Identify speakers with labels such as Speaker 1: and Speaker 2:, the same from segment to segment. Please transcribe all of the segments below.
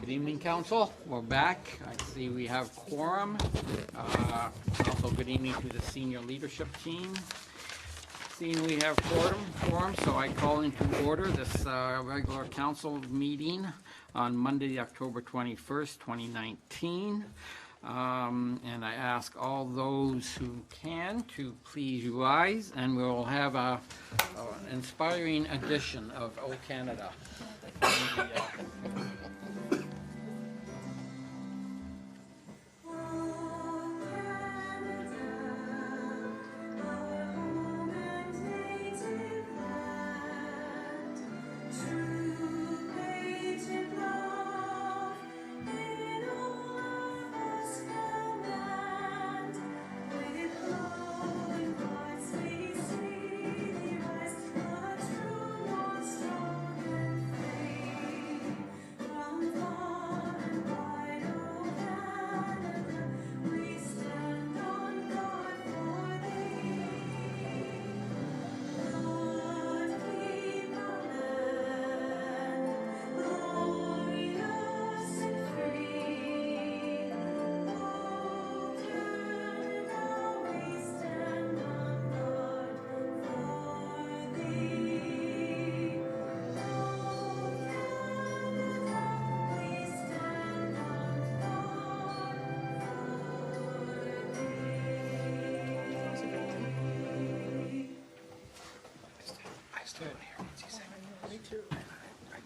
Speaker 1: Good evening, council. We're back. I see we have quorum. Also, good evening to the senior leadership team. Seeing we have quorum, so I call into order this regular council meeting on Monday, October 21st, 2019. And I ask all those who can to please rise, and we'll have an inspiring edition of O Canada.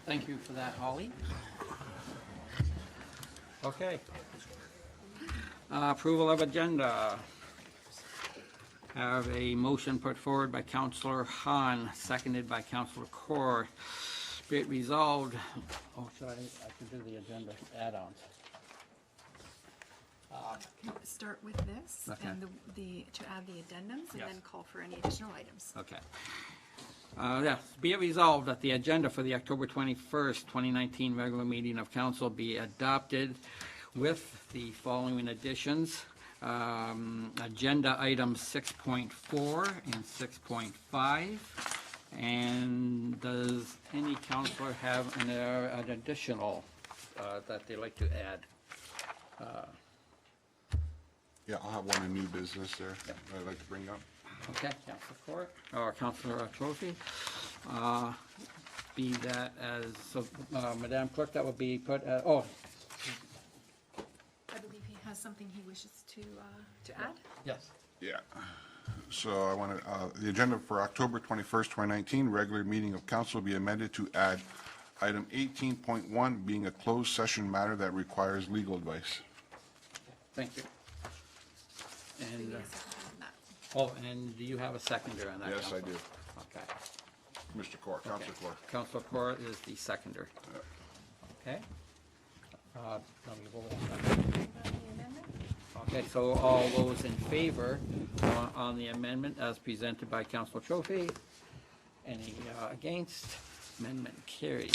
Speaker 1: Thank you for that, Holly. Okay. Approval of agenda. Have a motion put forward by Councillor Hahn, seconded by Councillor Kaur. Be it resolved. Oh, should I can do the agenda add-ons.
Speaker 2: Start with this,
Speaker 1: Okay.
Speaker 2: and to add the addendums, and
Speaker 1: Yes.
Speaker 2: then call for any additional items.
Speaker 1: Okay. Yes, be it resolved that the agenda for the October 21st, 2019 regular meeting of council be adopted with the following additions. Agenda items 6.4 and 6.5. And does any councillor have an additional that they'd like to add?
Speaker 3: Yeah, I'll have one in new business there that I'd like to bring up.
Speaker 1: Okay, Councillor Court, or Councillor Trophy. Be that as, so, Madam Clerk, that would be put,
Speaker 2: I believe he has something he wishes to add.
Speaker 1: yes.
Speaker 3: Yeah. So I want to, the agenda for October 21st, 2019, regular meeting of council will be amended to add item 18.1 being a closed session matter that requires legal advice.
Speaker 1: Thank you. And,
Speaker 2: Yes, on that.
Speaker 1: oh, and do you have a seconder on that?
Speaker 3: Yes, I
Speaker 1: Councillor?
Speaker 3: do.
Speaker 1: Okay.
Speaker 3: Mr. Kaur, Councilor Kaur.
Speaker 1: Councillor Cora is the seconder. Okay. Let me vote on that. Okay, so all those in favor on the amendment as presented by Councillor Trophy? Any against? Amendment carries.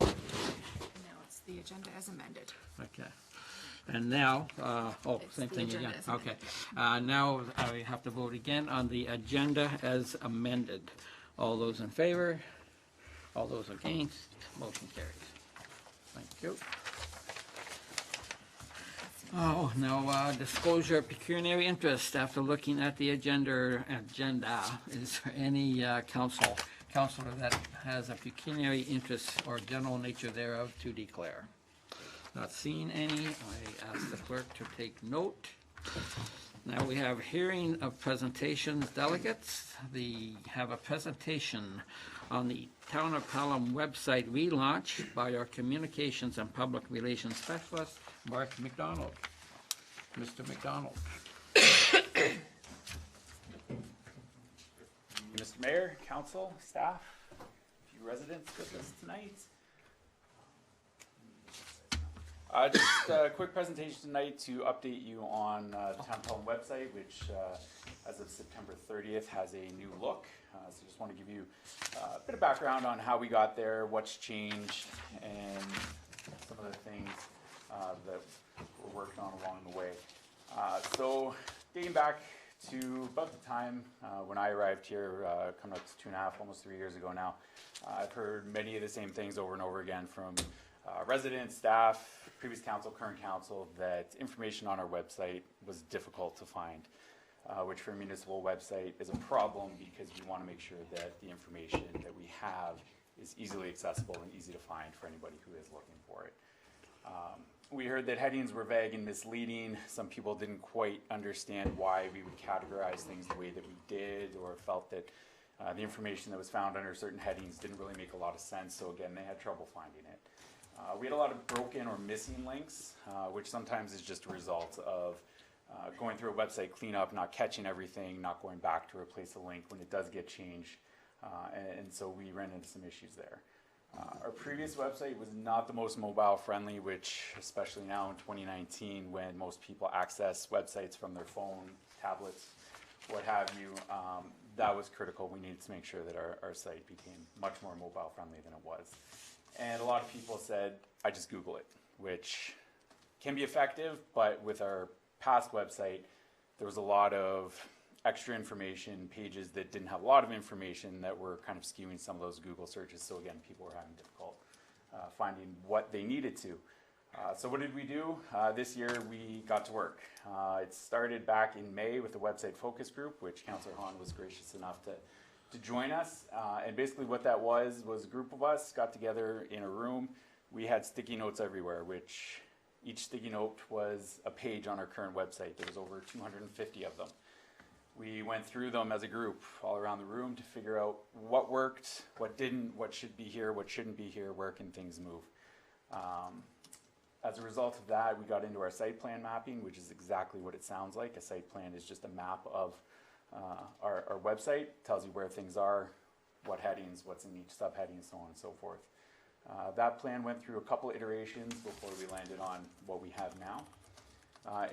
Speaker 2: Now it's the agenda as amended.
Speaker 1: Okay. And now,
Speaker 2: It's
Speaker 1: same
Speaker 2: the
Speaker 1: thing
Speaker 2: agenda
Speaker 1: again.
Speaker 2: as
Speaker 1: Okay. Now we have to vote again on the agenda as amended. All those in favor? All those against? Motion carries. Thank you. Oh, now disclosure of pecuniary interest. After looking at the agenda, is there any councilor that has a pecuniary interest or general nature thereof to declare? Not seeing any, I ask the clerk to take note. Now we have hearing of presentations delegates. Have a presentation on the Town of Pelham website relaunch by our Communications and Public Relations Specialist, Mark McDonald. Mr. McDonald.
Speaker 4: Mr. Mayor, council, staff, a few residents with us tonight. Just a quick presentation tonight to update you on the Town of Pelham website, which as of September 30th has a new look. So just want to give you a bit of background on how we got there, what's changed, and some of the things that we're working on along the way. So dating back to about the time when I arrived here, coming up to 2.5, almost 3 years ago now. I've heard many of the same things over and over again from residents, staff, previous council, current council, that information on our website was difficult to find, which for a municipal website is a problem because we want to make sure that the information that we have is easily accessible and easy to find for anybody who is looking for it. We heard that headings were vague and misleading. Some people didn't quite understand why we would categorize things the way that we did, or felt that the information that was found under certain headings didn't really make a lot of sense, so again, they had trouble finding it. We had a lot of broken or missing links, which sometimes is just a result of going through a website cleanup, not catching everything, not going back to replace a link when it does get changed, and so we ran into some issues there. Our previous website was not the most mobile friendly, which especially now in 2019 when most people access websites from their phone, tablets, what have you, that was critical. We needed to make sure that our site became much more mobile friendly than it was. And a lot of people said, I just Google it, which can be effective, but with our past website, there was a lot of extra information, pages that didn't have a lot of information that were kind of skewing some of those Google searches. So again, people were having difficult finding what they needed to. So what did we do? This year we got to work. It started back in May with the website focus group, which Councillor Hahn was gracious enough to join us. And basically what that was a group of us got together in a room. We had sticky notes everywhere, which each sticky note was a page on our current website. There was over 250 of them. We went through them as a group all around the room to figure out what worked, what didn't, what should be here, what shouldn't be here, where can things move. As a result of that, we got into our site plan mapping, which is exactly what it sounds like. A site plan is just a map of our website, tells you where things are, what headings, what's in each subheading, so on and so forth. That plan went through a couple iterations before we landed on what we have now.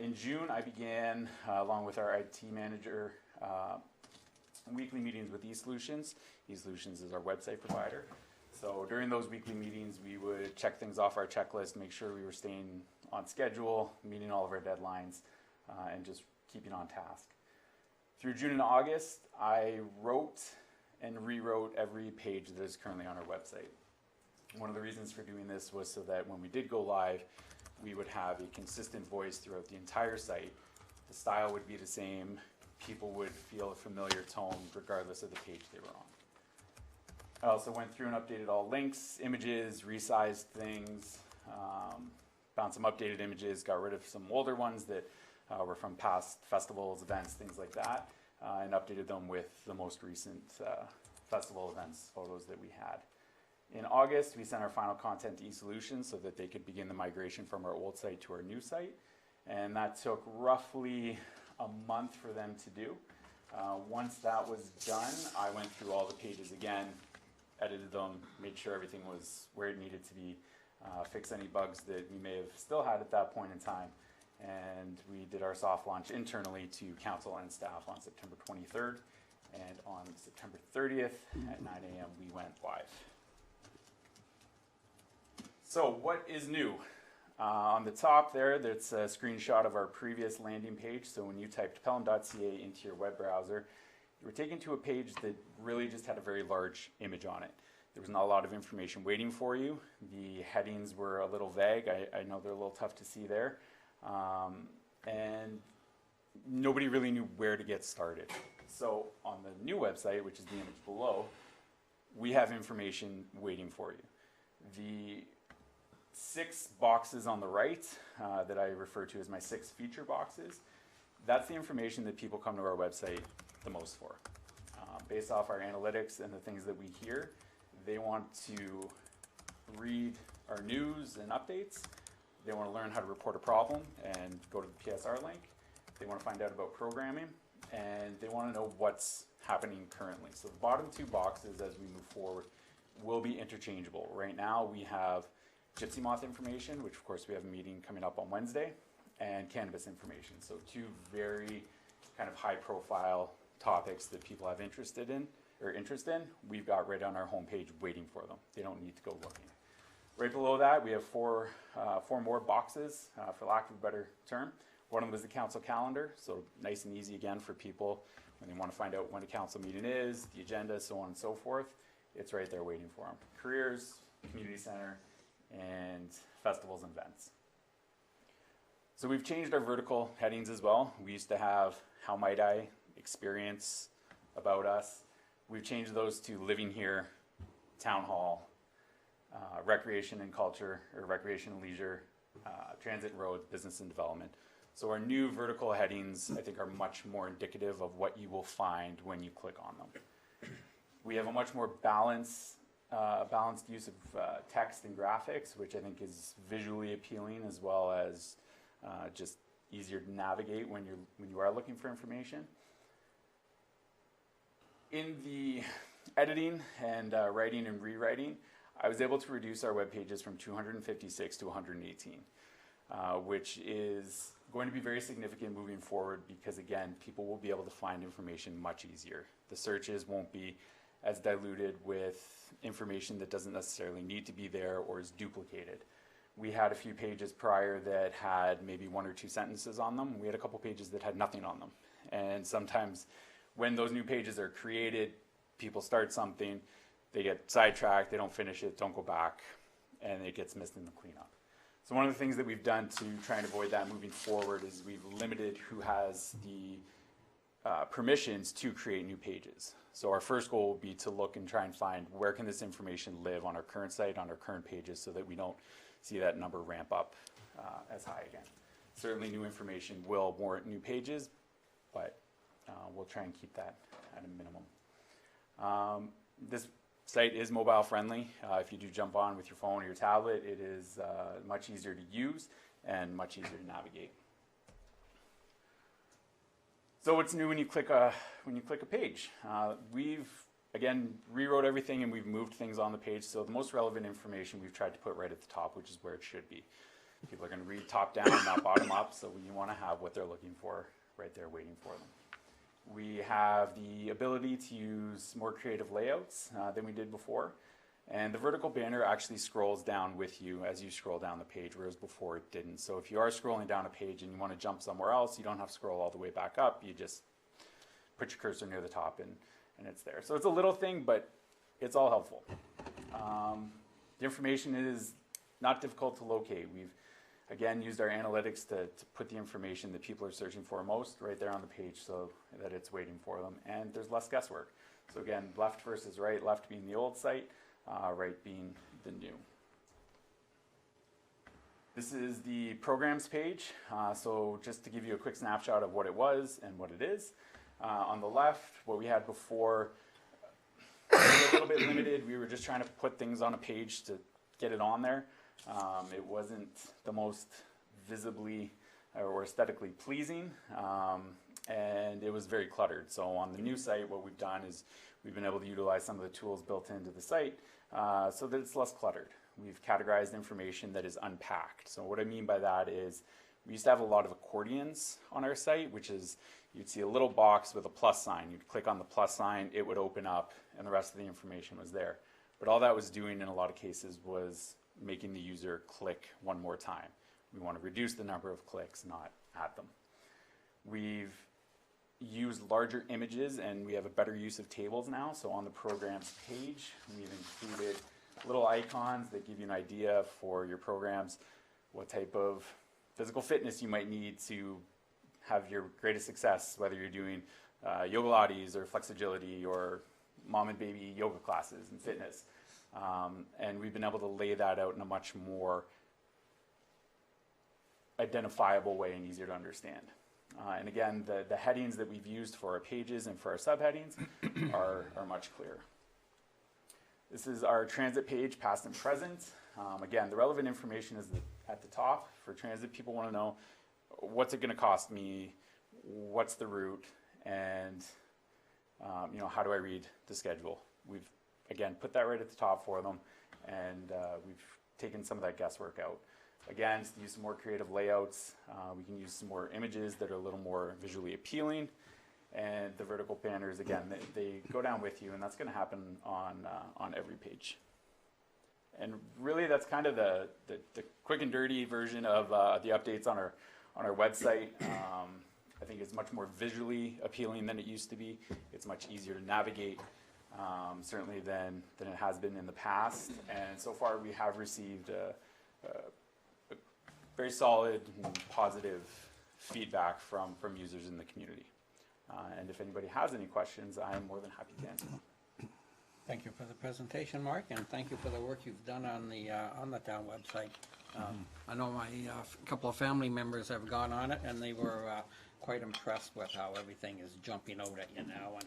Speaker 4: In June, I began, along with our IT manager, weekly meetings with eSolutions. eSolutions is our website provider. So during those weekly meetings, we would check things off our checklist, make sure we were staying on schedule, meeting all of our deadlines, and just keeping on task. Through June and August, I wrote and rewrote every page that is currently on our website. One of the reasons for doing this was so that when we did go live, we would have a consistent voice throughout the entire site. The style would be the same. People would feel a familiar tone regardless of the page they were on. I also went through and updated all links, images, resized things, found some updated images, got rid of some older ones that were from past festivals, events, things like that, and updated them with the most recent festival events, photos that we had. In August, we sent our final content to eSolutions so that they could begin the migration from our old site to our new site. And that took roughly a month for them to do. Once that was done, I went through all the pages again, edited them, made sure everything was where it needed to be, fixed any bugs that we may have still had at that point in time. And we did our soft launch internally to council and staff on September 23rd. And on September 30th at 9 a.m. we went live. So what is new? On the top there, that's a screenshot of our previous landing page. So when you typed pelham.ca into your web browser, you were taken to a page that really just had a very large image on it. There was not a lot of information waiting for you. The headings were a little vague. I know they're a little tough to see there. And nobody really knew where to get started. So on the new website, which is the image below, we have information waiting for you. The 6 boxes on the right that I refer to as my 6 feature boxes, that's the information that people come to our website the most for. Based off our analytics and the things that we hear, they want to read our news and updates. They want to learn how to report a problem and go to the PSR link. They want to find out about programming, and they want to know what's happening currently. So the bottom 2 boxes as we move forward will be interchangeable. Right now we have gypsy moth information, which of course we have a meeting coming up on Wednesday, and cannabis information. So 2 very kind of high profile topics that people have interest in, we've got right on our homepage waiting for them. They don't need to go looking. Right below that, we have 4 more boxes, for lack of a better term. One of them is the council calendar, so nice and easy again for people when they want to find out when a council meeting is, the agenda, so on and so forth. It's right there waiting for them. Careers, community center, and festivals and events. So we've changed our vertical headings as well. We used to have how might I, experience, about us. We've changed those to living here, town hall, recreation and culture, or recreation and leisure, transit and roads, business and development. So our new vertical headings, I think, are much more indicative of what you will find when you click on them. We have a much more balanced use of text and graphics, which I think is visually appealing, as well as just easier to navigate when you are looking for information. In the editing and writing and rewriting, I was able to reduce our web pages from 256 to 118, which is going to be very significant moving forward because, again, people will be able to find information much easier. The searches won't be as diluted with information that doesn't necessarily need to be there or is duplicated. We had a few pages prior that had maybe 1 or 2 sentences on them. We had a couple pages that had nothing on them. And sometimes when those new pages are created, people start something, they get sidetracked, they don't finish it, don't go back, and it gets missed in the cleanup. So one of the things that we've done to try and avoid that moving forward is we've limited who has the permissions to create new pages. So our first goal will be to look and try and find where can this information live on our current site, on our current pages, so that we don't see that number ramp up as high again. Certainly new information will warrant new pages, but we'll try and keep that at a minimum. This site is mobile friendly. If you do jump on with your phone or your tablet, it is much easier to use and much easier to navigate. So what's new when you click a page? We've again rewrote everything and we've moved things on the page. So the most relevant information we've tried to put right at the top, which is where it should be. People are going to read top down, not bottom up. So you want to have what they're looking for right there waiting for them. We have the ability to use more creative layouts than we did before. And the vertical banner actually scrolls down with you as you scroll down the page, whereas before it didn't. So if you are scrolling down a page and you want to jump somewhere else, you don't have to scroll all the way back up. You just put your cursor near the top and it's there. So it's a little thing, but it's all helpful. The information is not difficult to locate. We've, again, used our analytics to put the information that people are searching for most right there on the page so that it's waiting for them. And there's less guesswork. So again, left versus right, left being the old site, right being the new. This is the programs page. So just to give you a quick snapshot of what it was and what it is. On the left, what we had before, we were a little bit limited. We were just trying to put things on a page to get it on there. It wasn't the most visibly or aesthetically pleasing, and it was very cluttered. So on the new site, what we've done is we've been able to utilize some of the tools built into the site so that it's less cluttered. We've categorized information that is unpacked. So what I mean by that is we used to have a lot of accordions on our site, which is you'd see a little box with a plus sign. You'd click on the plus sign, it would open up, and the rest of the information was there. But all that was doing in a lot of cases was making the user click one more time. We want to reduce the number of clicks, not add them. We've used larger images and we have a better use of tables now. So on the programs page, we've included little icons that give you an idea for your programs, what type of physical fitness you might need to have your greatest success, whether you're doing yoga Pilates or flex agility or mom and baby yoga classes and fitness. And we've been able to lay that out in a much more identifiable way and easier to understand. And again, the headings that we've used for our pages and for our subheadings are much clearer. This is our transit page, past and present. Again, the relevant information is at the top. For transit, people want to know, what's it going to cost me, what's the route, and how do I read the schedule? We've, again, put that right at the top for them, and we've taken some of that guesswork out. Again, to use some more creative layouts, we can use some more images that are a little more visually appealing, and the vertical banners, again, they go down with you, and that's going to happen on every page. And really, that's kind of the quick and dirty version of the updates on on our website. I think it's much more visually appealing than it used to be. It's much easier to navigate, certainly than it has been in the past. And so far, we have received a very solid and positive feedback from users in the community. And if anybody has any questions, I am more than happy to answer them.
Speaker 1: Thank you for the presentation, Mark, and thank you for the work you've done on the town website. I know my couple of family members have gone on it, and they were quite impressed with how everything is jumping out at you now and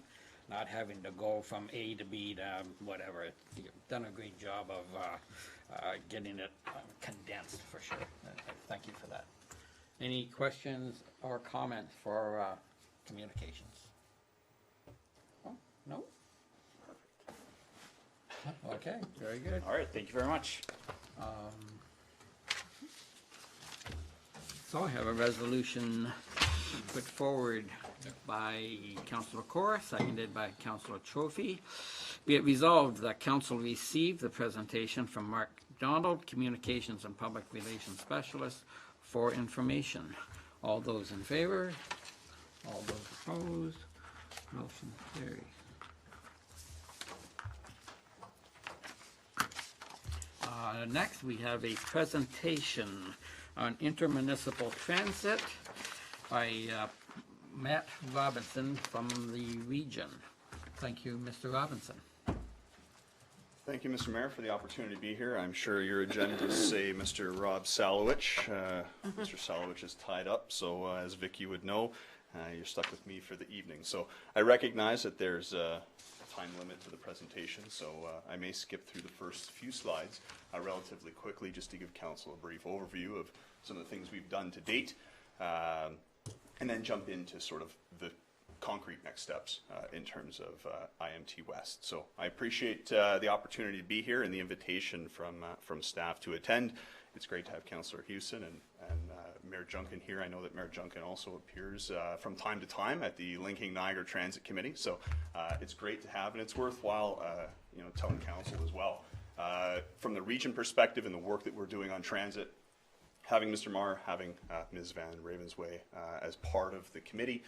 Speaker 1: not having to go from A to B to whatever. You've done a great job of getting it condensed for sure. Thank you for that. Any questions or comments for communications? Oh, no? Okay, very good.
Speaker 4: All right, thank you very much.
Speaker 1: So I have a resolution put forward by Councillor Corr, seconded by Councillor Trophy. Be it resolved that Council receive the presentation from Mark Donald, Communications and Public Relations Specialist, for information. All those in favor? All those opposed? Motion carries. Next, we have a presentation on intermunicipal transit by Matt Robinson from the region. Thank you, Mr. Robinson.
Speaker 5: Thank you, Mr. Mayor, for the opportunity to be here. I'm sure your agendas say Mr. Rob Salowich. Mr. Salowich is tied up, so as Vicky would know, you're stuck with me for the evening. So I recognize that there's a time limit to the presentation, so I may skip through the first few slides relatively quickly just to give Council a brief overview of some of the things we've done to date, and then jump into sort of the concrete next steps in terms of IMT West. So I appreciate the opportunity to be here and the invitation from staff to attend. It's great to have Councillor Hewson and Mayor Junkin here. I know that Mayor Junkin also appears from time to time at the Linking Niagara Transit Committee, so it's great to have, and it's worthwhile telling Council as well. From the region perspective and the work that we're doing on transit, having Mr. Marr, having Ms. Van Ravensway as part of the committee,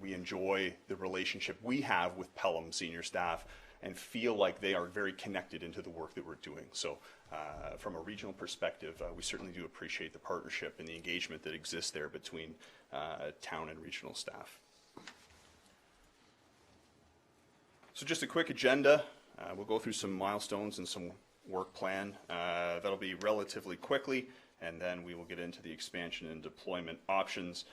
Speaker 5: we enjoy the relationship we have with Pelham senior staff and feel like they are very connected into the work that we're doing. So from a regional perspective, we certainly do appreciate the partnership and the engagement that exists there between town and regional staff. So just a quick agenda. We'll go through some milestones and some work plan. That'll be relatively quickly, and then we will get into the expansion and deployment options.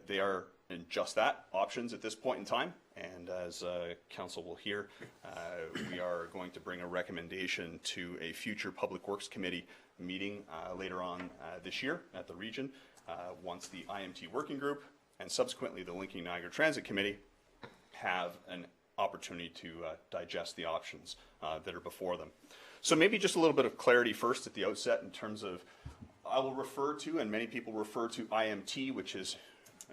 Speaker 5: They are in just that, options at this point in time, and as Council will hear, we are going to bring a recommendation to a future Public Works Committee meeting later on this year at the region, once the IMT Working Group and subsequently the Linking Niagara Transit Committee have an opportunity to digest the options that are before them. So maybe just a little bit of clarity first at the outset in terms of, I will refer to, and many people refer to IMT, which is,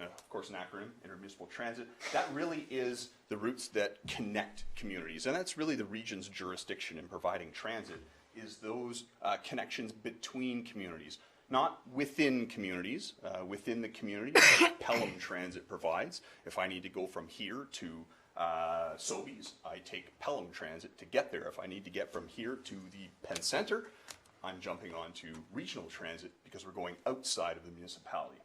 Speaker 5: of course, an acronym, Intermunicipal Transit. That really is the routes that connect communities, and that's really the region's jurisdiction in providing transit, is those connections between communities, not within communities. Within the community that Pelham Transit provides. If I need to go from here to Sobeys, I take Pelham Transit to get there. If I need to get from here to the Penn Centre, I'm jumping onto regional transit because we're going outside of the municipality.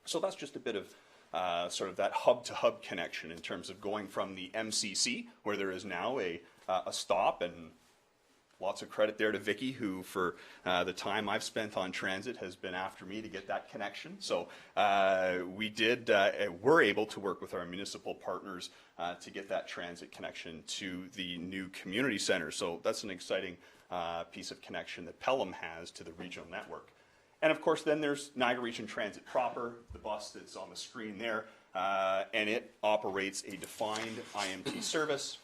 Speaker 5: So that's just a bit of sort of that hub-to-hub connection in terms of going from the MCC, where there is now a stop, and lots of credit there to Vicky, who for the time I've spent on transit has been after me to get that connection. So we're able to work with our municipal partners to get that transit connection to the new community center. So that's an exciting piece of connection that Pelham has to the regional network. And of course, then there's Niagara Region Transit proper, the bus that's on the screen there, and it operates a defined IMT service.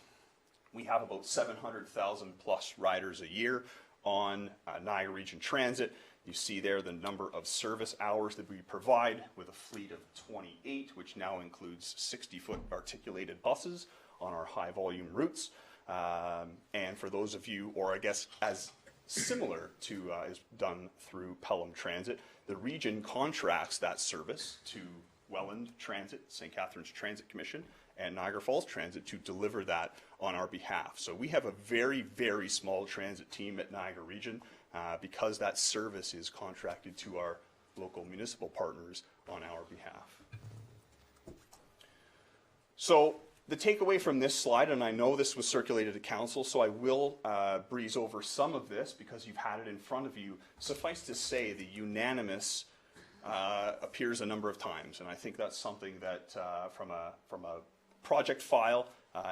Speaker 5: We have about 700,000 plus riders a year on Niagara Region Transit. You see there the number of service hours that we provide with a fleet of 28, which now includes 60-foot articulated buses on our high volume routes. And for those of you, or I guess as similar to is done through Pelham Transit. The region contracts that service to Welland Transit, St. Catharines Transit Commission, and Niagara Falls Transit to deliver that on our behalf. So we have a very, very small transit team at Niagara Region because that service is contracted to our local municipal partners on our behalf. So the takeaway from this slide, and I know this was circulated to council, so I will breeze over some of this because you've had it in front of you. Suffice to say, the unanimous appears a number of times, and I think that's something that from a project file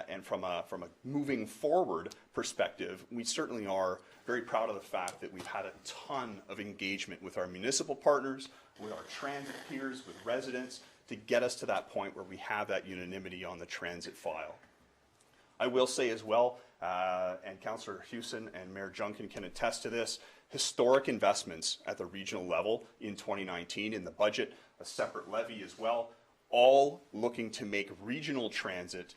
Speaker 5: and from a moving forward perspective, we certainly are very proud of the fact that we've had a ton of engagement with our municipal partners, with our transit peers, with residents, to get us to that point where we have that unanimity on the transit file. I will say as well, and Councillor Hewson and Mayor Junkin can attest to this, historic investments at the regional level in 2019 in the budget, a separate levy as well, all looking to make regional transit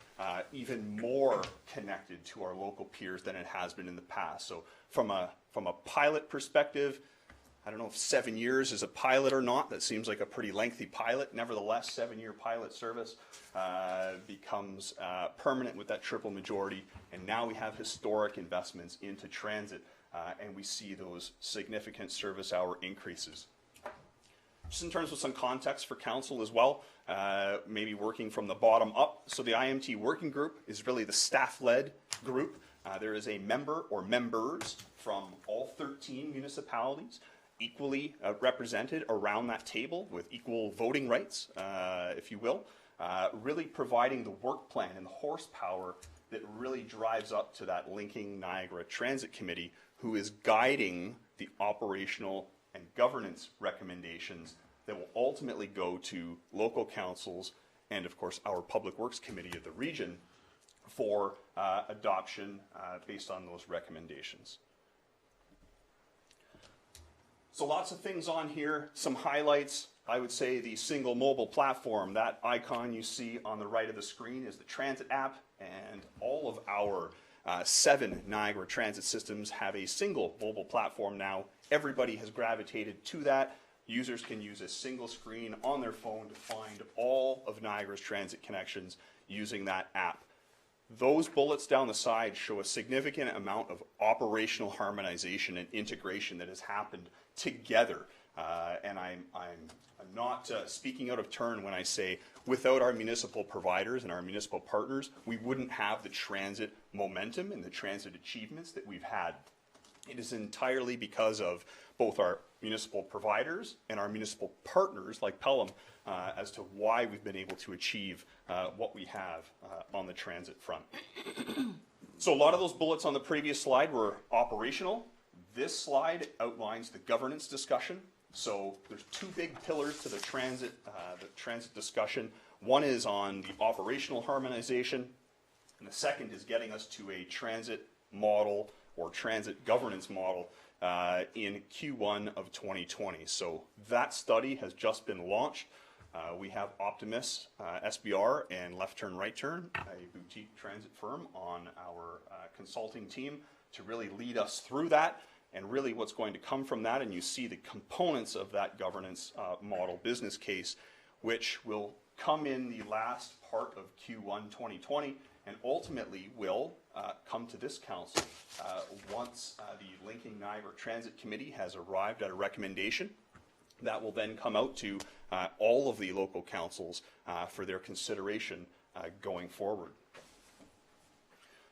Speaker 5: even more connected to our local peers than it has been in the past. So from a pilot perspective, I don't know if 7 years is a pilot or not. That seems like a pretty lengthy pilot. Nevertheless, 7-year pilot service becomes permanent with that triple majority. And now we have historic investments into transit, and we see those significant service hour increases. Just in terms of some context for council as well, maybe working from the bottom up. So the IMT working group is really the staff-led group. There is a member or members from all 13 municipalities, equally represented around that table with equal voting rights, if you will, really providing the work plan and the horsepower that really drives up to that Linking Niagara Transit Committee, who is guiding the operational and governance recommendations that will ultimately go to local councils and, of course, our Public Works Committee of the region for adoption based on those recommendations. So lots of things on here, some highlights. I would say the single mobile platform, that icon you see on the right of the screen is the transit app, and all of our 7 Niagara transit systems have a single mobile platform now. Everybody has gravitated to that. Users can use a single screen on their phone to find all of Niagara's transit connections using that app. Those bullets down the side show a significant amount of operational harmonization and integration that has happened together. And I'm not speaking out of turn when I say without our municipal providers and our municipal partners, we wouldn't have the transit momentum and the transit achievements that we've had. It is entirely because of both our municipal providers and our municipal partners like Pelham as to why we've been able to achieve what we have on the transit front. So a lot of those bullets on the previous slide were operational. This slide outlines the governance discussion. So there's 2 big pillars to the transit discussion. One is on the operational harmonization, and the second is getting us to a transit model or transit governance model in Q1 of 2020. So that study has just been launched. We have Optimus, SBR, and Left Turn, Right Turn, a boutique transit firm, on our consulting team to really lead us through that. And really what's going to come from that, and you see the components of that governance model business case, which will come in the last part of Q1 2020 and ultimately will come to this council once the Linking Niagara Transit Committee has arrived at a recommendation. That will then come out to all of the local councils for their consideration going forward.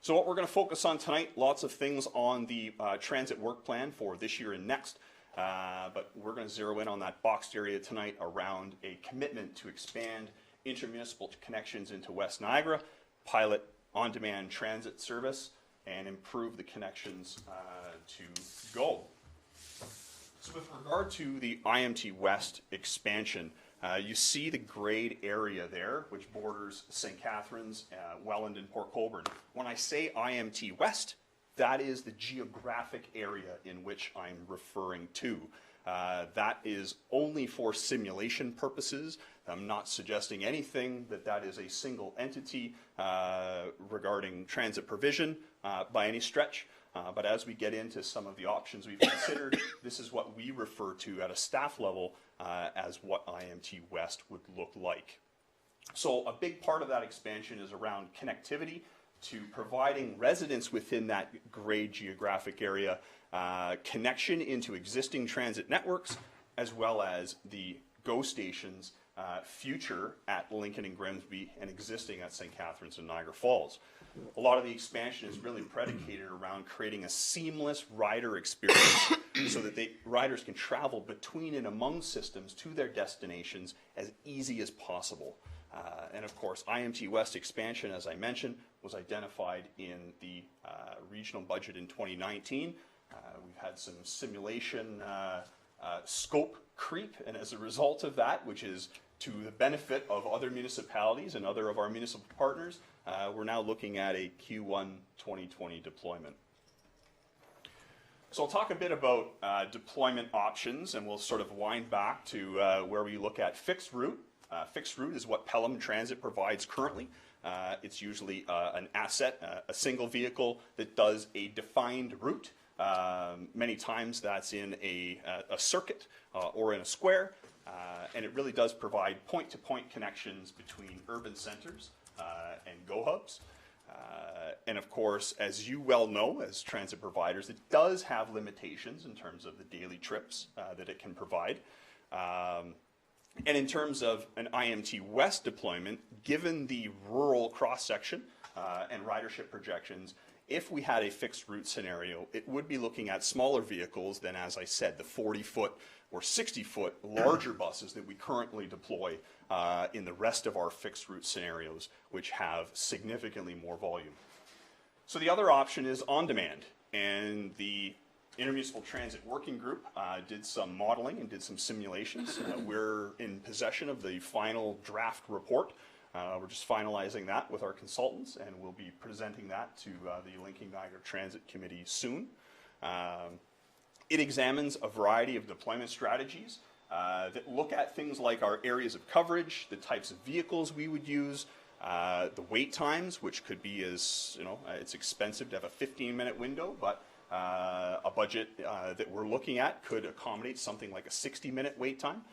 Speaker 5: So what we're going to focus on tonight, lots of things on the transit work plan for this year and next, but we're going to zero in on that boxed area tonight around a commitment to expand intermunicipal connections into West Niagara, pilot on-demand transit service, and improve the connections to GO. So with regard to the IMT West expansion, you see the grayed area there, which borders St. Catharines, Welland, and Port Colborne. When I say IMT West, that is the geographic area in which I'm referring to. That is only for simulation purposes. I'm not suggesting anything that is a single entity regarding transit provision by any stretch. But as we get into some of the options we've considered, this is what we refer to at a staff level as what IMT West would look like. So a big part of that expansion is around connectivity to providing residents within that gray geographic area connection into existing transit networks, as well as the GO stations, future at Lincoln and Grimsby and existing at St. Catharines and Niagara Falls. A lot of the expansion is really predicated around creating a seamless rider experience so that riders can travel between and among systems to their destinations as easy as possible. And of course, IMT West expansion, as I mentioned, was identified in the regional budget in 2019. We've had some simulation scope creep, and as a result of that, which is to the benefit of other municipalities and other of our municipal partners, we're now looking at a Q1 2020 deployment. So I'll talk a bit about deployment options, and we'll sort of wind back to where we look at fixed route. Fixed route is what Pelham Transit provides currently. It's usually an asset, a single vehicle that does a defined route. Many times that's in a circuit or in a square, and it really does provide point-to-point connections between urban centers and GO hubs. And of course, as you well know, as transit providers, it does have limitations in terms of the daily trips that it can provide. And in terms of an IMT West deployment, given the rural cross-section and ridership projections, if we had a fixed route scenario, it would be looking at smaller vehicles than, as I said, the 40-foot or 60-foot larger buses that we currently deploy in the rest of our fixed route scenarios, which have significantly more volume. So the other option is on-demand, and the Intermunicipal Transit Working Group did some modeling and did some simulations. We're in possession of the final draft report. We're just finalizing that with our consultants, and we'll be presenting that to the Lincoln Niagara Transit Committee soon. It examines a variety of deployment strategies that look at things like our areas of coverage, the types of vehicles we would use, the wait times, which could be as, it's expensive to have a 15-minute window, but a budget that we're looking at could accommodate something like a 60-minute wait time.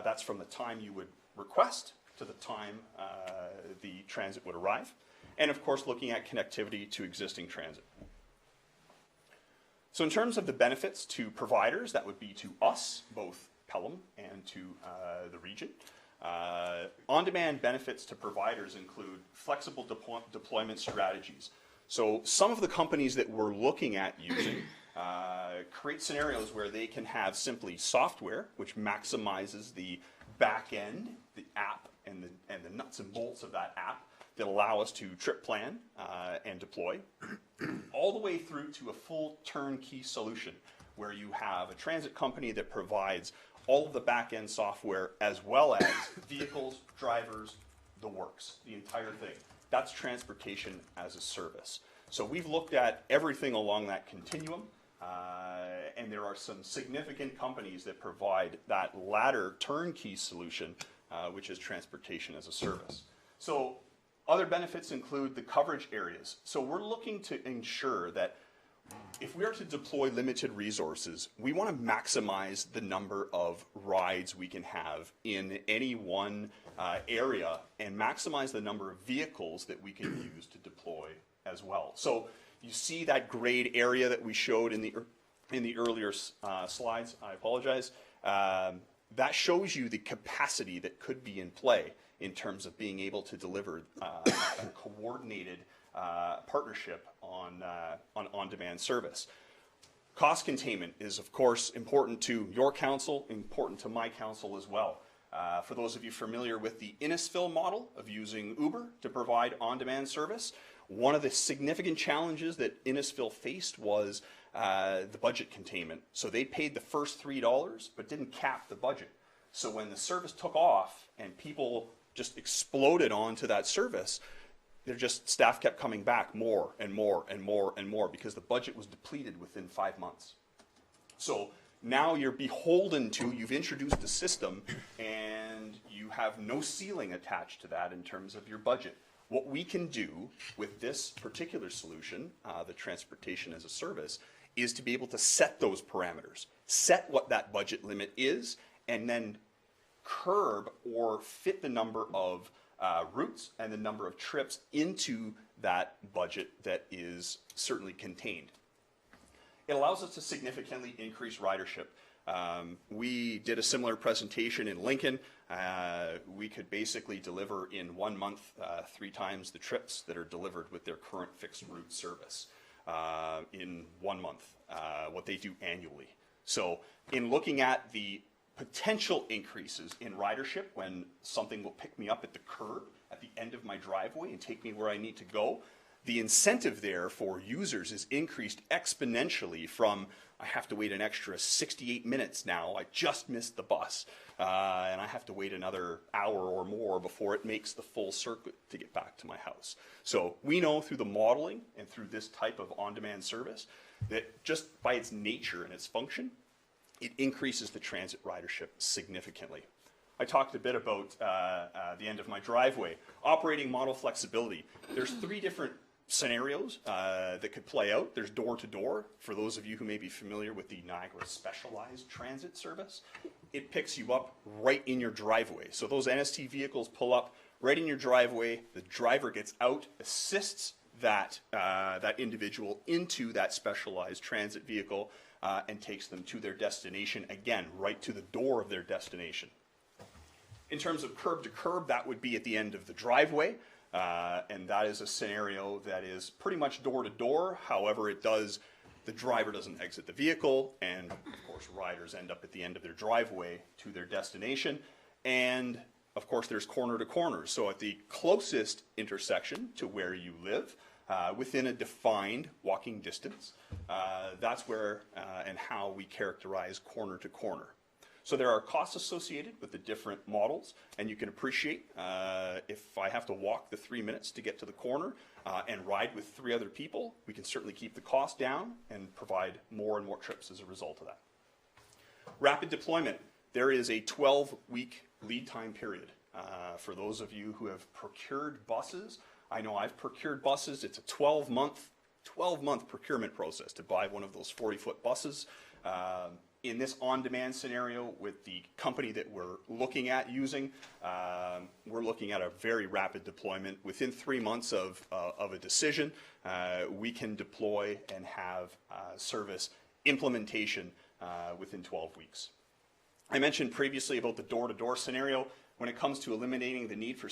Speaker 5: That's from the time you would request to the time the transit would arrive. And of course, looking at connectivity to existing transit. So in terms of the benefits to providers, that would be to us, both Pelham and to the region. On-demand benefits to providers include flexible deployment strategies. So some of the companies that we're looking at using create scenarios where they can have simply software, which maximizes the back end, the app, and the nuts and bolts of that app that allow us to trip plan and deploy, all the way through to a full turnkey solution where you have a transit company that provides all of the back end software as well as vehicles, drivers, the works, the entire thing. That's transportation as a service. So we've looked at everything along that continuum, and there are some significant companies that provide that latter turnkey solution, which is transportation as a service. So other benefits include the coverage areas. So we're looking to ensure that if we are to deploy limited resources, we want to maximize the number of rides we can have in any one area and maximize the number of vehicles that we can use to deploy as well. So you see that grayed area that we showed in the earlier slides. I apologize. That shows you the capacity that could be in play in terms of being able to deliver a coordinated partnership on on-demand service. Cost containment is, of course, important to your council, important to my council as well. For those of you familiar with the Innisfil model of using Uber to provide on-demand service, one of the significant challenges that Innisfil faced was the budget containment. So they paid the first $3 but didn't cap the budget. So when the service took off and people just exploded onto that service, staff kept coming back more and more and more and more because the budget was depleted within 5 months. So now you're beholden to, you've introduced a system and you have no ceiling attached to that in terms of your budget. What we can do with this particular solution, the transportation as a service, is to be able to set those parameters, set what that budget limit is, and then curb or fit the number of routes and the number of trips into that budget that is certainly contained. It allows us to significantly increase ridership. We did a similar presentation in Lincoln. We could basically deliver in 1 month 3 times the trips that are delivered with their current fixed route service in 1 month, what they do annually. So in looking at the potential increases in ridership when something will pick me up at the curb at the end of my driveway and take me where I need to go, the incentive there for users is increased exponentially from I have to wait an extra 68 minutes now, I just missed the bus, and I have to wait another hour or more before it makes the full circuit to get back to my house. So we know through the modeling and through this type of on-demand service that just by its nature and its function, it increases the transit ridership significantly. I talked a bit about the end of my driveway. Operating model flexibility. There's 3 different scenarios that could play out. There's door-to-door. For those of you who may be familiar with the Niagara Specialized Transit Service, it picks you up right in your driveway. So those NST vehicles pull up right in your driveway. The driver gets out, assists that individual into that specialized transit vehicle and takes them to their destination, again, right to the door of their destination. In terms of curb to curb, that would be at the end of the driveway, and that is a scenario that is pretty much door to door. However, the driver doesn't exit the vehicle, and of course, riders end up at the end of their driveway to their destination. And of course, there's corner to corner. So at the closest intersection to where you live, within a defined walking distance, that's where and how we characterize corner to corner. So there are costs associated with the different models, and you can appreciate if I have to walk the 3 minutes to get to the corner and ride with 3 other people, we can certainly keep the cost down and provide more and more trips as a result of that. Rapid deployment. There is a 12-week lead time period. For those of you who have procured buses, I know I've procured buses. It's a 12-month procurement process to buy one of those 40-foot buses. In this on-demand scenario with the company that we're looking at using, we're looking at a very rapid deployment. Within 3 months of a decision, we can deploy and have service implementation within 12 weeks. I mentioned previously about the door-to-door scenario. When it comes to eliminating the need for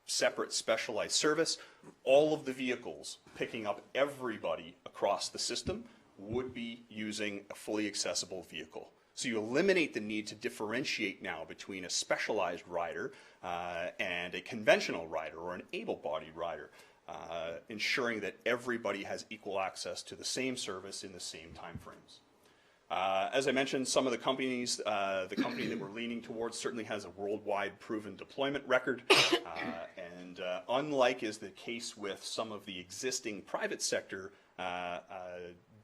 Speaker 5: separate specialized service, all of the vehicles picking up everybody across the system would be using a fully accessible vehicle. So you eliminate the need to differentiate now between a specialized rider and a conventional rider or an able-bodied rider, ensuring that everybody has equal access to the same service in the same time frames. As I mentioned, some of the companies, the company that we're leaning towards certainly has a worldwide proven deployment record. And unlike is the case with some of the existing private sector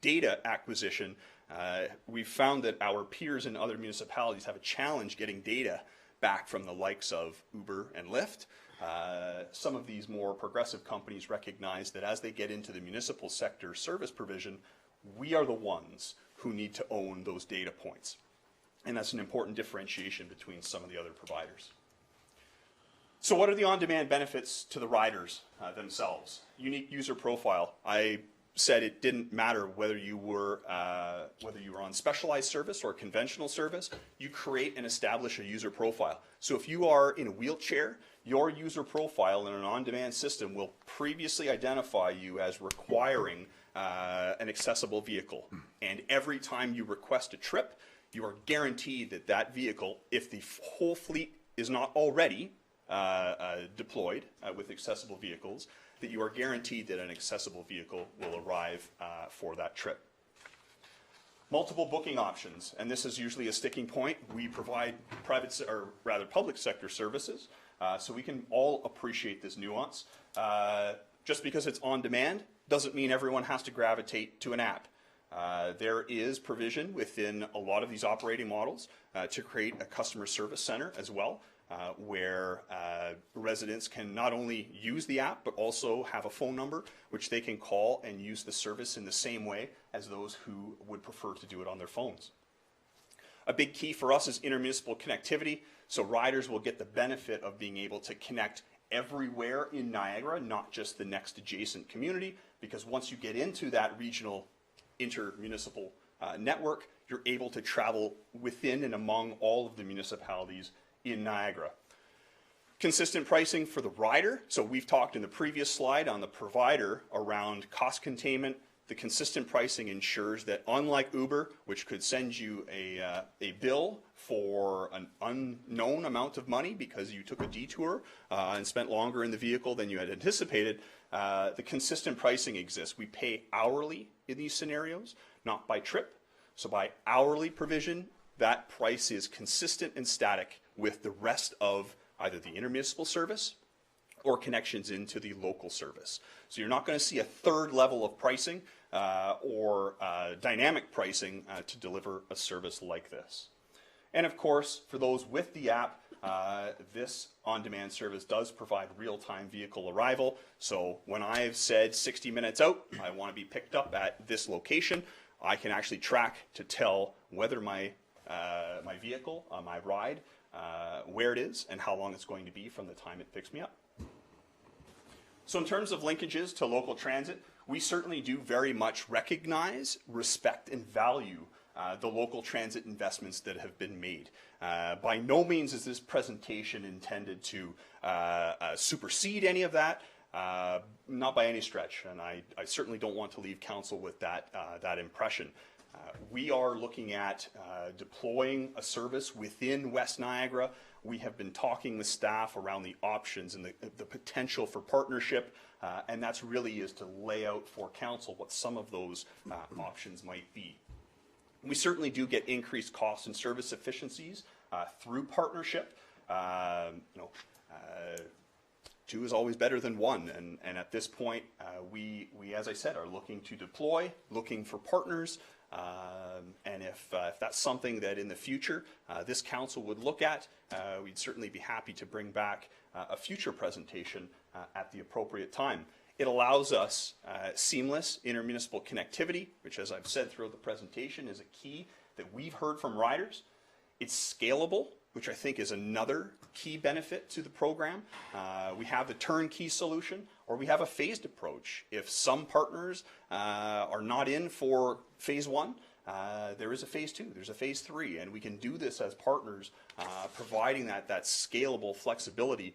Speaker 5: data acquisition, we've found that our peers in other municipalities have a challenge getting data back from the likes of Uber and Lyft. Some of these more progressive companies recognize that as they get into the municipal sector service provision, we are the ones who need to own those data points. And that's an important differentiation between some of the other providers. So what are the on-demand benefits to the riders themselves? Unique user profile. I said it didn't matter whether you were on specialized service or conventional service. You create and establish a user profile. So if you are in a wheelchair, your user profile in an on-demand system will previously identify you as requiring an accessible vehicle. And every time you request a trip, you are guaranteed that that vehicle, if the whole fleet is not already deployed with accessible vehicles, that you are guaranteed that an accessible vehicle will arrive for that trip. Multiple booking options, and this is usually a sticking point. We provide public sector services, so we can all appreciate this nuance. Just because it's on demand doesn't mean everyone has to gravitate to an app. There is provision within a lot of these operating models to create a customer service center as well. where residents can not only use the app, but also have a phone number which they can call and use the service in the same way as those who would prefer to do it on their phones. A big key for us is intermunicipal connectivity, so riders will get the benefit of being able to connect everywhere in Niagara, not just the next adjacent community, because once you get into that regional intermunicipal network, you're able to travel within and among all of the municipalities in Niagara. Consistent pricing for the rider. So we've talked in the previous slide on the provider around cost containment. The consistent pricing ensures that, unlike Uber, which could send you a bill for an unknown amount of money because you took a detour and spent longer in the vehicle than you had anticipated, the consistent pricing exists. We pay hourly in these scenarios, not by trip. So by hourly provision, that price is consistent and static with the rest of either the intermunicipal service or connections into the local service. So you're not going to see a third level of pricing or dynamic pricing to deliver a service like this. And of course, for those with the app, this on-demand service does provide real-time vehicle arrival. So when I've said 60 minutes out, I want to be picked up at this location, I can actually track to tell whether my vehicle, my ride, where it is and how long it's going to be from the time it picks me up. So in terms of linkages to local transit, we certainly do very much recognize, respect, and value the local transit investments that have been made. By no means is this presentation intended to supersede any of that, not by any stretch, and I certainly don't want to leave council with that impression. We are looking at deploying a service within West Niagara. We have been talking with staff around the options and the potential for partnership, and that's really is to lay out for council what some of those options might be. We certainly do get increased cost and service efficiencies through partnership. Two is always better than one, and at this point, we, as I said, are looking to deploy, looking for partners, and if that's something that in the future this council would look at, we'd certainly be happy to bring back a future presentation at the appropriate time. It allows us seamless intermunicipal connectivity, which, as I've said throughout the presentation, is a key that we've heard from riders. It's scalable, which I think is another key benefit to the program. We have the turnkey solution, or we have a phased approach. If some partners are not in for phase one, there is a phase two, there's a phase three, and we can do this as partners, providing that scalable flexibility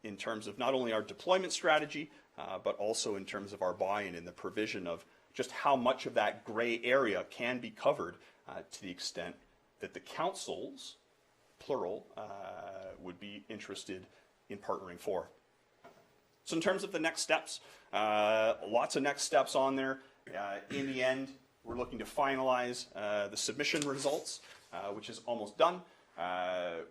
Speaker 5: in terms of not only our deployment strategy, but also in terms of our buy-in in the provision of just how much of that gray area can be covered to the extent that the councils, plural, would be interested in partnering for. So in terms of the next steps, lots of next steps on there. In the end, we're looking to finalize the submission results, which is almost done.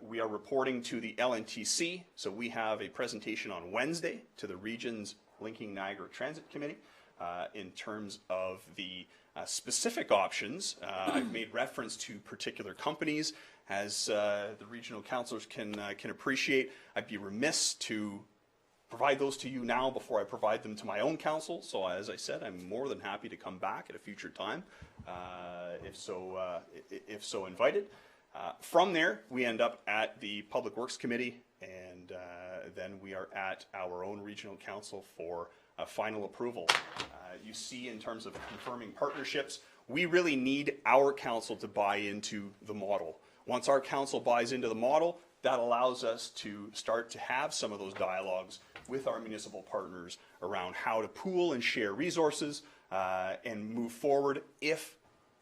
Speaker 5: We are reporting to the LNTC, so we have a presentation on Wednesday to the Region's Linking Niagara Transit Committee in terms of the specific options. I've made reference to particular companies. As the regional councillors can appreciate, I'd be remiss to provide those to you now before I provide them to my own council. So as I said, I'm more than happy to come back at a future time, if so invited. From there, we end up at the Public Works Committee, and then we are at our own regional council for final approval. You see, in terms of confirming partnerships, we really need our council to buy into the model. Once our council buys into the model, that allows us to start to have some of those dialogues with our municipal partners around how to pool and share resources and move forward if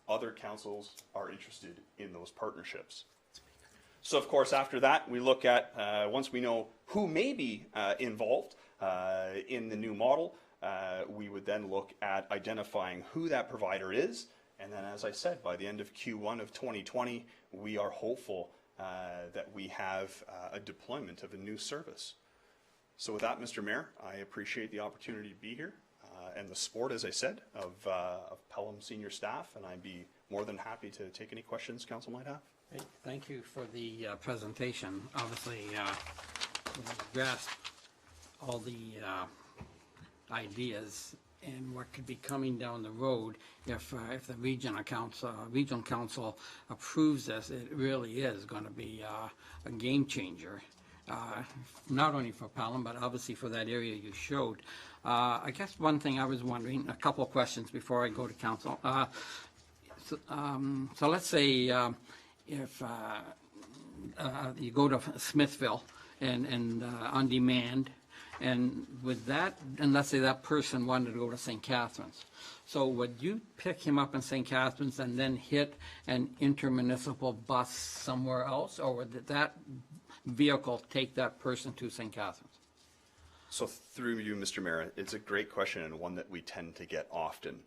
Speaker 5: other councils are interested in those partnerships. So of course, after that, we look at, once we know who may be involved in the new model, we would then look at identifying who that provider is. And then, as I said, by the end of Q1 of 2020, we are hopeful that we have a deployment of a new service. So with that, Mr. Mayor, I appreciate the opportunity to be here and the support, as I said, of Pelham senior staff, and I'd be more than happy to take any questions council might have.
Speaker 1: Great. Thank you for the presentation. Obviously, we grasped all the ideas and what could be coming down the road if the regional council approves this. It really is going to be a game changer, not only for Pelham, but obviously for that area you showed. I guess one thing I was wondering, a couple of questions before I go to council. So let's say if you go to Smithville and on demand, and with that, and let's say that person wanted to go to St. Catharines. So would you pick him up in St. Catharines and then hit an intermunicipal bus somewhere else, or would that vehicle take that person to St. Catharines?
Speaker 5: So through you, Mr. Mayor, it's a great question and one that we tend to get often.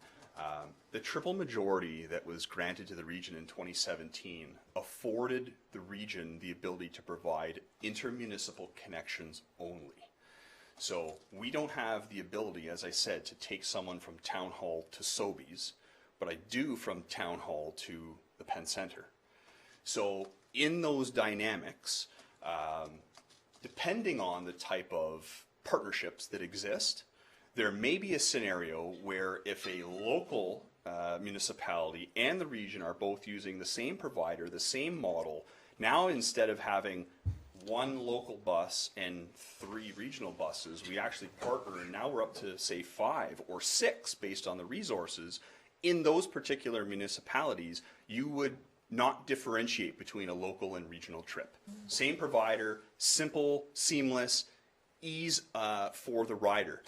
Speaker 5: The triple majority that was granted to the region in 2017 afforded the region the ability to provide intermunicipal connections only. So we don't have the ability, as I said, to take someone from Town Hall to Sobeys, but I do from Town Hall to the Penn Center. So in those dynamics, depending on the type of partnerships that exist, there may be a scenario where if a local municipality and the region are both using the same provider, the same model, now instead of having one local bus and 3 regional buses, we actually partner, and now we're up to say 5 or 6 based on the resources. In those particular municipalities, you would not differentiate between a local and regional trip. Same provider, simple, seamless, ease for the rider.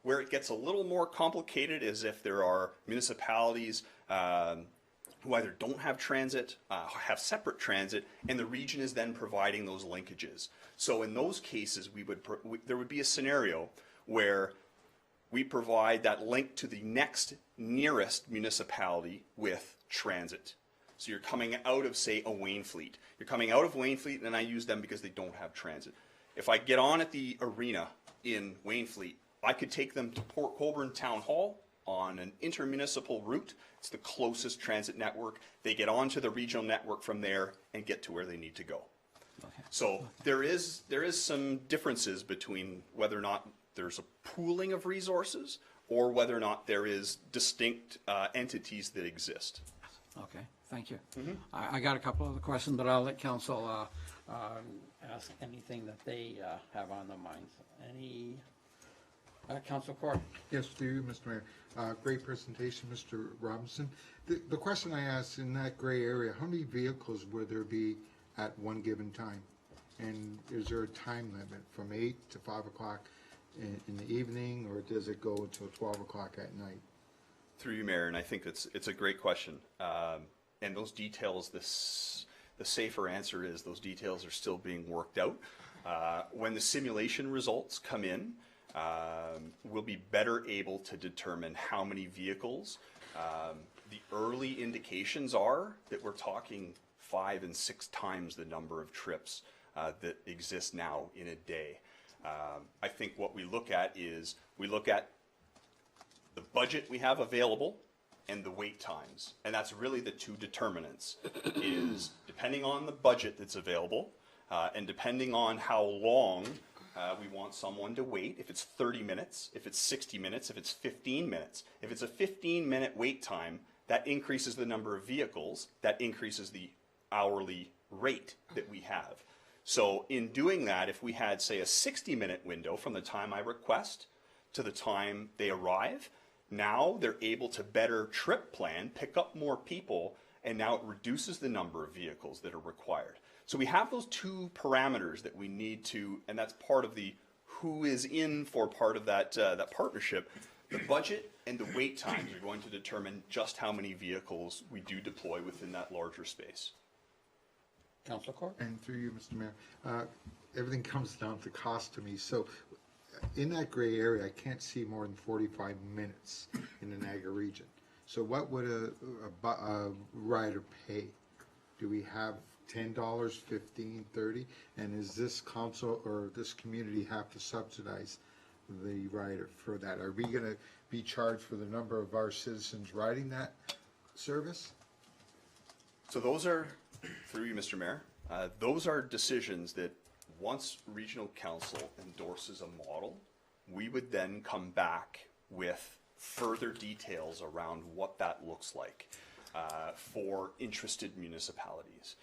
Speaker 5: Where it gets a little more complicated is if there are municipalities who either don't have transit, have separate transit, and the region is then providing those linkages. So in those cases, there would be a scenario where we provide that link to the next nearest municipality with transit. So you're coming out of, say, a Waynfleet. You're coming out of Waynfleet, and I use them because they don't have transit. If I get on at the arena in Waynfleet, I could take them to Port Colborne Town Hall on an intermunicipal route. It's the closest transit network. They get onto the regional network from there and get to where they need to go. Okay. So there is some differences between whether or not there's a pooling of resources or whether or not there is distinct entities that exist.
Speaker 1: Okay, thank you. Mm-hmm. I got a couple other questions, but I'll let council ask anything that they have on their minds. Any, Council Court?
Speaker 6: Yes, through you, Mr. Mayor. Great presentation, Mr. Robinson. The question I asked, in that gray area, how many vehicles would there be at one given time? And is there a time limit from 8 to 5 o'clock in the evening, or does it go until 12 o'clock at night?
Speaker 5: Through you, Mayor, and I think it's a great question. And those details, the safer answer is those details are still being worked out. When the simulation results come in, we'll be better able to determine how many vehicles. The early indications are that we're talking 5 and 6 times the number of trips that exist now in a day. I think what we look at is we look at the budget we have available and the wait times, and that's really the 2 determinants. Is depending on the budget that's available and depending on how long we want someone to wait, if it's 30 minutes, if it's 60 minutes, if it's 15 minutes. If it's a 15-minute wait time, that increases the number of vehicles, that increases the hourly rate that we have. So in doing that, if we had, say, a 60-minute window from the time I request to the time they arrive, now they're able to better trip plan, pick up more people, and now it reduces the number of vehicles that are required. So we have those 2 parameters that we need to, and that's part of the who is in for part of that, that partnership. The budget and the wait times are going to determine just how many vehicles we do deploy within that larger space.
Speaker 1: Councilor Court?
Speaker 6: And through you, Mr. Mayor, everything comes down to cost to me. So in that gray area, I can't see more than 45 minutes in the Niagara region. So what would a rider pay? Do we have $10, $15, $30? And is this council or this community have to subsidize the rider for that? Are we going to be charged for the number of our citizens riding that service?
Speaker 5: So those are, through you, Mr. Mayor, those are decisions that once Regional Council endorses a model, we would then come back with further details around what that looks like for interested municipalities.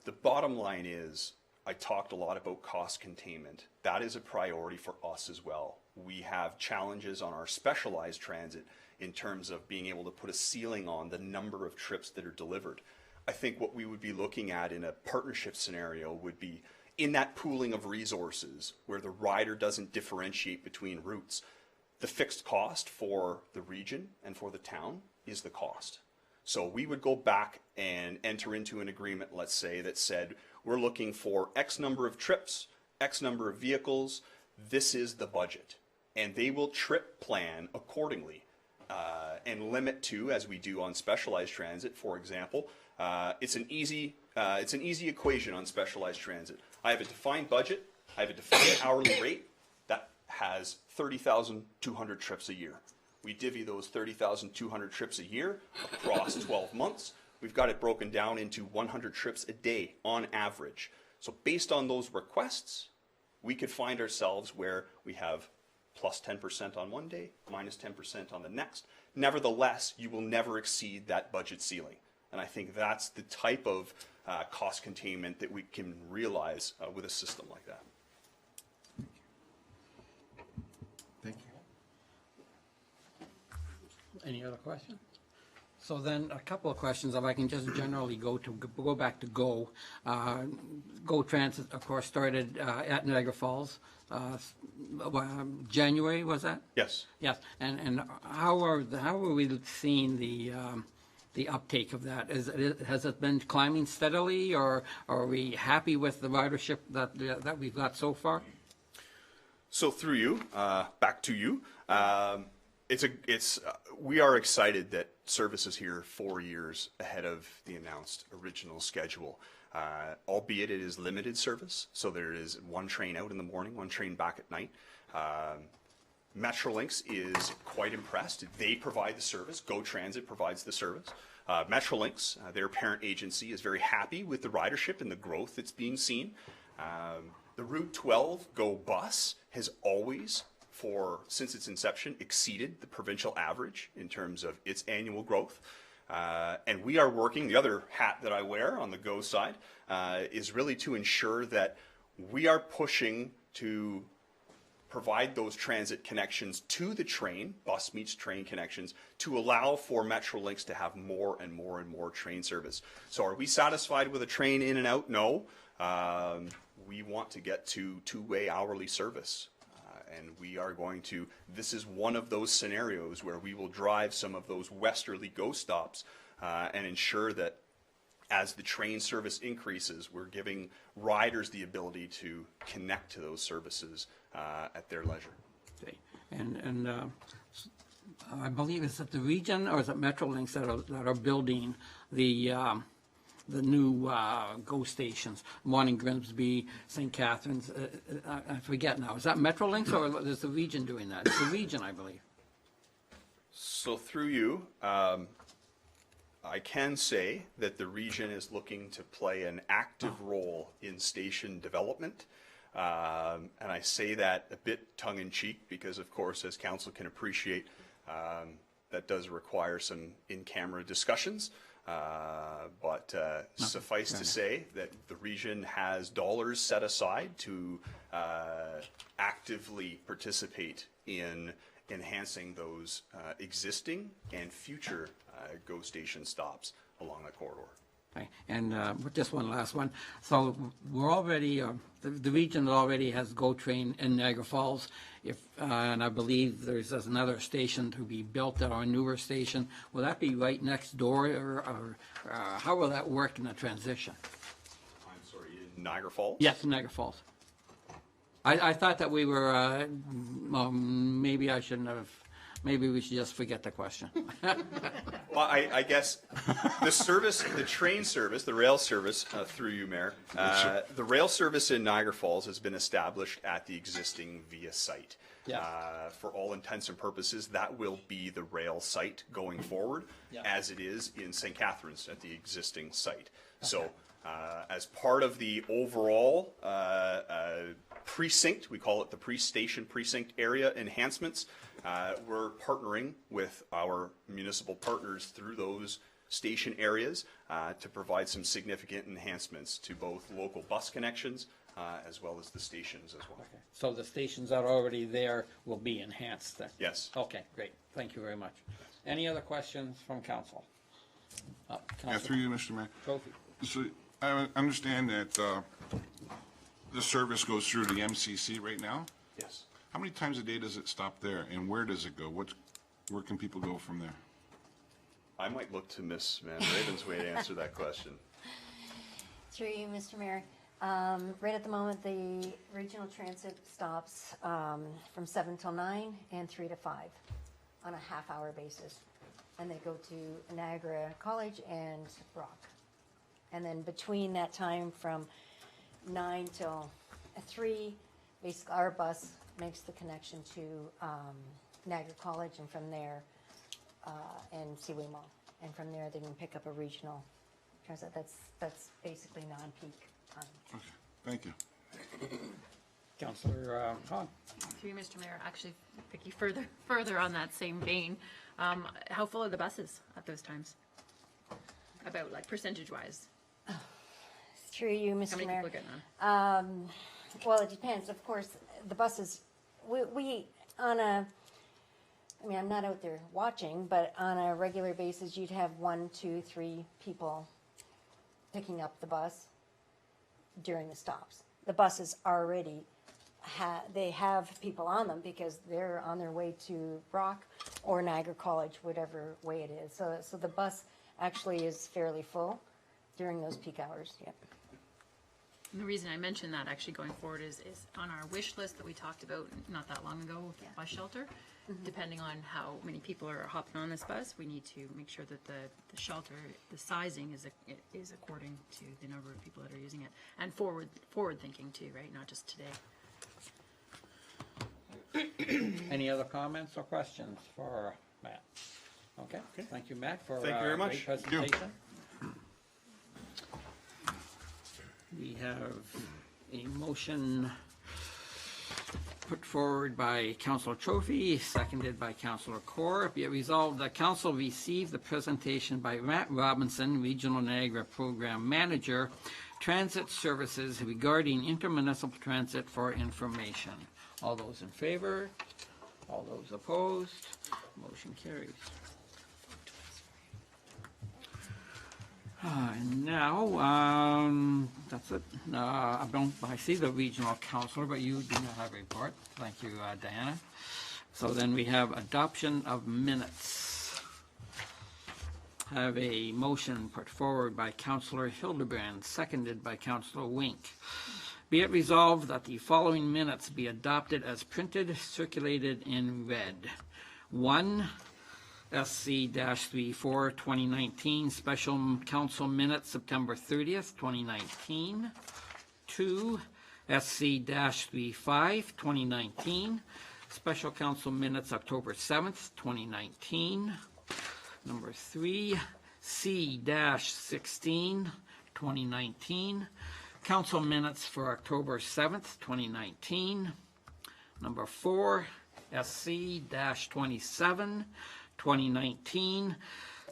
Speaker 5: The bottom line is, I talked a lot about cost containment. That is a priority for us as well. We have challenges on our specialized transit in terms of being able to put a ceiling on the number of trips that are delivered. I think what we would be looking at in a partnership scenario would be in that pooling of resources where the rider doesn't differentiate between routes. The fixed cost for the region and for the town is the cost. So we would go back and enter into an agreement, let's say, that said, we're looking for X number of trips, X number of vehicles, this is the budget. And they will trip plan accordingly and limit to, as we do on specialized transit, for example, it's an easy equation on specialized transit. I have a defined budget, I have a defined hourly rate that has 30,200 trips a year. We divvy those 30,200 trips a year across 12 months. We've got it broken down into 100 trips a day on average. So based on those requests, we could find ourselves where we have plus 10% on one day, minus 10% on the next. Nevertheless, you will never exceed that budget ceiling. And I think that's the type of cost containment that we can realize with a system like that.
Speaker 6: Thank you.
Speaker 1: Any other questions? So then, a couple of questions, if I can just generally go back to GO. GO Transit, of course, started at Niagara Falls. January, was that?
Speaker 5: Yes.
Speaker 1: Yes, and how are we seeing the uptake of that? Has it been climbing steadily, or are we happy with the ridership that we've got so far?
Speaker 5: So through you, back to you. We are excited that service is here 4 years ahead of the announced original schedule. Albeit it is limited service, so there is one train out in the morning, one train back at night. Metrolinx is quite impressed. They provide the service. GO Transit provides the service. Metrolinx, their parent agency, is very happy with the ridership and the growth that's being seen. The Route 12 GO bus has always, since its inception, exceeded the provincial average in terms of its annual growth. And we are working, the other hat that I wear on the GO side, is really to ensure that we are pushing to provide those transit connections to the train, bus meets train connections, to allow for Metrolinx to have more and more and more train service. So are we satisfied with a train in and out? No. We want to get to two-way hourly service. And we are going to, this is one of those scenarios where we will drive some of those westerly GO stops and ensure that as the train service increases, we're giving riders the ability to connect to those services at their leisure.
Speaker 1: Okay. And I believe, is it the region or is it Metrolinx that are building the new GO stations, one in Grimsby, St. Catharines, I forget now. Is that Metrolinx or is the region doing that? It's the region, I believe.
Speaker 5: So through you, I can say that the region is looking to play an active role in station development. And I say that a bit tongue-in-cheek because, of course, as council can appreciate, that does require some in-camera discussions. But suffice to say that the region has dollars set aside to actively participate in enhancing those existing and future GO station stops along the corridor.
Speaker 1: Okay. And just one last one. So we're already, the region already has GO train in Niagara Falls. And I believe there's another station to be built at our newer station. Will that be right next door, or how will that work in the transition?
Speaker 5: I'm sorry, in Niagara Falls?
Speaker 1: Yes, in Niagara Falls. I thought that we were, maybe I shouldn't have maybe we should just forget the question.
Speaker 5: Well, I guess the service, the train service, the rail service through you, Mayor, the rail service in Niagara Falls has been established at the existing VIA site.
Speaker 1: Yeah.
Speaker 5: For all intents and purposes, that will be the rail site going forward,
Speaker 1: Yeah.
Speaker 5: as it is in St. Catharines at the existing site. So, as part of the overall precinct, we call it the pre-station precinct area enhancements, we're partnering with our municipal partners through those station areas to provide some significant enhancements to both local bus connections as well as the stations as well.
Speaker 1: So the stations that are already there will be enhanced then?
Speaker 5: Yes.
Speaker 1: Okay, great. Thank you very much. Any other questions from council?
Speaker 3: Yeah,
Speaker 1: Council
Speaker 3: through you, Mr. Mayor.
Speaker 1: Trophy.
Speaker 3: So I understand that the service goes through the MCC right now.
Speaker 5: Yes.
Speaker 3: How many times a day does it stop there, and where does it go? Where can people go from there?
Speaker 5: I might look to Miss Van Ravensway to answer that question.
Speaker 7: Through you, Mr. Mayor. Right at the moment, the regional transit stops from 7 till 9 and 3 to 5 on a half-hour basis. And they go to Niagara College and Brock. And then between that time from 9 till 3, basically our bus makes the connection to Niagara College, and from there, and Seaway Mall. And from there, they can pick up a regional transit. That's basically non-peak time.
Speaker 3: Okay, thank you.
Speaker 1: Councillor Hahn.
Speaker 2: Through you, Mr. Mayor, actually, Vicky, further on that same vein, how full are the buses at those times? About like percentage-wise?
Speaker 7: Through you,
Speaker 2: How
Speaker 7: Mr.
Speaker 2: many
Speaker 7: Mayor.
Speaker 2: people are getting on?
Speaker 7: Well, it depends. Of course, the buses, we on a, I mean, I'm not out there watching, but on a regular basis, you'd have 1, 2, 3 people picking up the bus during the stops. The buses already they have people on them because they're on their way to Brock or Niagara College, whatever way it is. So the bus actually is fairly full during those peak hours, yep.
Speaker 2: And the reason I mentioned that actually going forward is on our wish list that we talked about not that long ago with the bus shelter. Depending on how many people are hopping on this bus, we need to make sure that the shelter, the sizing is according to the number of people that are using it. And forward thinking too, right? Not just today.
Speaker 1: Any other comments or questions for Matt? Okay, thank you, Matt, for
Speaker 5: Thank you very much.
Speaker 1: great presentation. We have a motion put forward by Councillor Trophy, seconded by Councillor Corr. Be it resolved that Council receive the presentation by Matt Robinson, Regional Niagara Program Manager, Transit Services regarding intermunicipal transit for information. All those in favor? All those opposed? Motion carries. And now, that's it. I see the regional councillor, but you do not have a report. Thank you, Diana. So then we have adoption of minutes. Have a motion put forward by Councillor Hildebrand, seconded by Councillor Wink. Be it resolved that the following minutes be adopted as printed, circulated, and read. 1. SC-34 2019 Special Council Minutes September 30th, 2019. 2. SC-35 2019 Special Council Minutes October 7th, 2019. Number 3. C-16 2019 Council Minutes for October 7th, 2019. Number 4. SC-27 2019,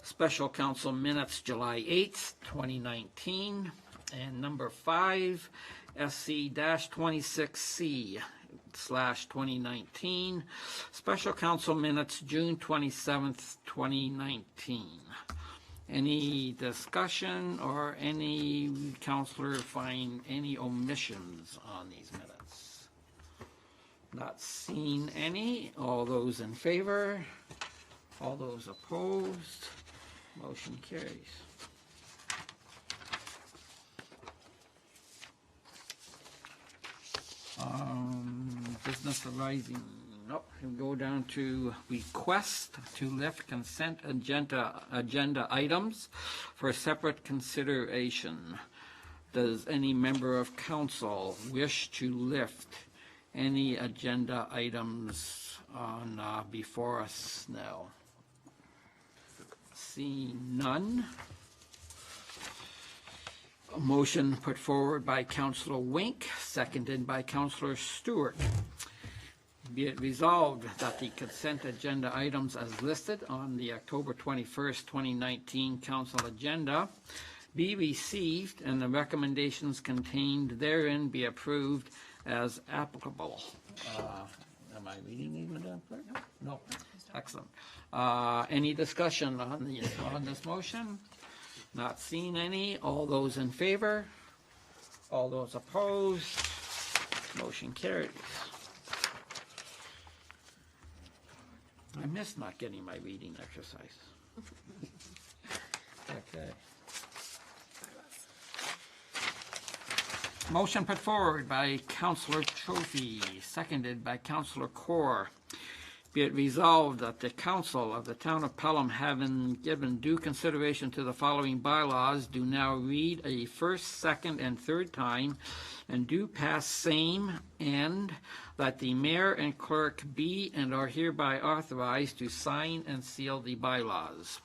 Speaker 1: Special Council Minutes, July 8th, 2019, and number 5, SC-26C/2019, Special Council Minutes, June 27th, 2019. Any discussion or any councillor find any omissions on these minutes? Not seen any. All those in favor? All those opposed? Motion carries. Business arising. Nope, we go down to request to lift consent agenda items for separate consideration. Does any member of council wish to lift any agenda items on, before us now? Seeing none. A motion put forward by Councillor Wink, seconded by Councillor Stewart. Be it resolved that the consent agenda items as listed on the October 21st, 2019 council agenda be received and the recommendations contained therein be approved as applicable. Am I reading these, Madam Clerk? No. Excellent. Any discussion on this motion? Not seeing any. All those in favor? All those opposed? Motion carries. I miss not getting my reading exercise. Okay. Motion put forward by Councillor Trophy, seconded by Councillor Corr. Be it resolved that the council of the town of Pelham, having given due consideration to the following bylaws, do now read a first, second, and third time and do pass same, and that the mayor and clerk be and are hereby authorized to sign and seal the bylaws.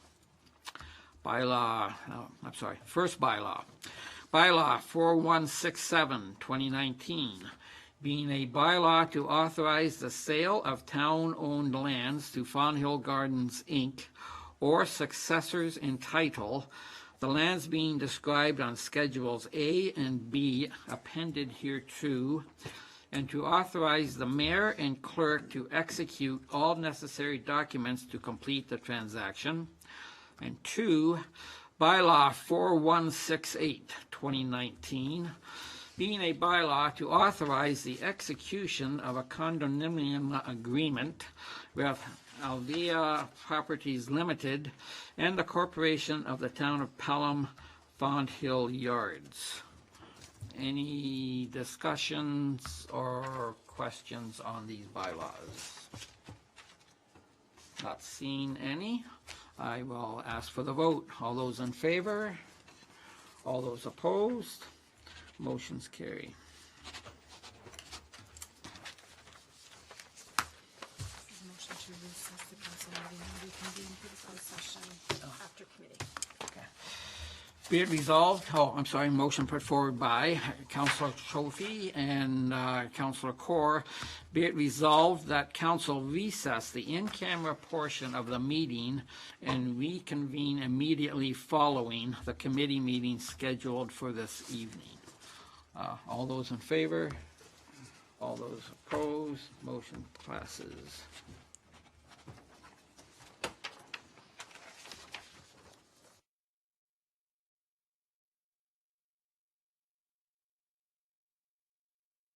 Speaker 1: First bylaw. Bylaw 4167, 2019, being a bylaw to authorize the sale of town-owned lands to Fawn Hill Gardens, Inc., or successors in title, the lands being described on Schedules A and B appended hereto, and to authorize the mayor and clerk to execute all necessary documents to complete the transaction. And 2, Bylaw 4168, 2019, being a bylaw to authorize the execution of a condominium agreement with Alvea Properties Limited and the Corporation of the Town of Pelham Font Hill Yards. Any discussions or questions on these bylaws? Not seeing any. I will ask for the vote. All those in favor? All those opposed? Motion's carry.
Speaker 8: Motion to recess the council meeting and reconvene for the closed session after committee.
Speaker 1: Be it resolved, motion put forward by Councillor Trophy and Councillor Corr. Be it resolved that council recess the in-camera portion of the meeting and reconvene immediately following the committee meeting scheduled for this evening. All those in favor? All those opposed? Motion passes.